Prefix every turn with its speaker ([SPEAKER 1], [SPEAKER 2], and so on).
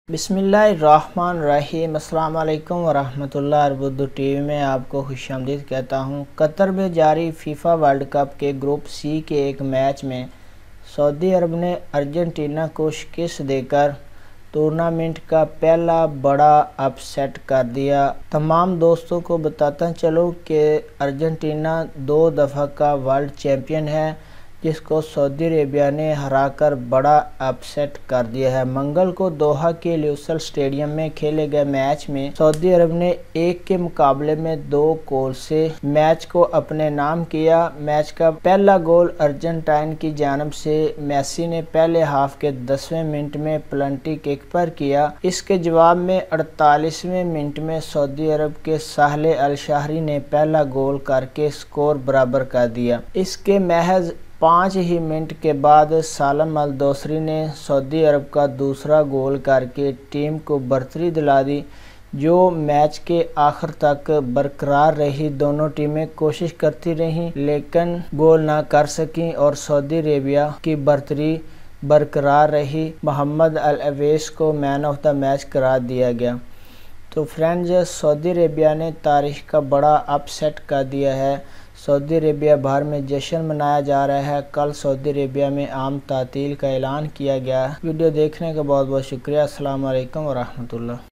[SPEAKER 1] बिस्मिल्लाहिर्रहमानिर्रहीम। अस्सलाम वालेकुम वरहमतुल्लाह। अर्बुद्दू टीवी में आपको खुशामदीद कहता हूँ। कतर में जारी फीफा वर्ल्ड कप के ग्रुप सी के एक मैच में सऊदी अरब ने अर्जेंटीना को शिकस्त देकर टूर्नामेंट का पहला बड़ा अपसेट कर दिया। तमाम दोस्तों को बताता चलो कि अर्जेंटीना 2 दफ़ा का वर्ल्ड चैम्पियन है, जिसको सऊदी अरेबिया ने हराकर बड़ा अपसेट कर दिया है। मंगल को दोहा के ल्यूसल स्टेडियम में खेले गए मैच में सऊदी अरब ने 1 के मुकाबले में 2 गोल से मैच को अपने नाम किया। मैच का पहला गोल अर्जेंटाइन की जानब से मेसी ने पहले हाफ के 10वें मिनट में पेनल्टी किक पर किया। इसके जवाब में 48वें मिनट में सऊदी अरब के साहले अल शाहरी ने पहला गोल करके स्कोर बराबर कर दिया। इसके महज 5 ही मिनट के बाद सालम अल दोसरी ने सऊदी अरब का दूसरा गोल करके टीम को बढ़तरी दिला दी, जो मैच के आखिर तक बरकरार रही। दोनों टीमें कोशिश करती रहीं लेकिन गोल ना कर सकीं और सऊदी अरेबिया की बढ़तरी बरकरार रही। मोहम्मद अल अवेस को मैन ऑफ द मैच करार दिया गया। तो फ्रेंड्स, सऊदी अरेबिया ने तारीख का बड़ा अपसेट कर दिया है। सऊदी अरेबिया भर में जश्न मनाया जा रहा है। कल सऊदी अरेबिया में आम तातील का ऐलान किया गया। वीडियो देखने का बहुत बहुत शुक्रिया। अस्सलाम वालेकुम वरहमतुल्लाह।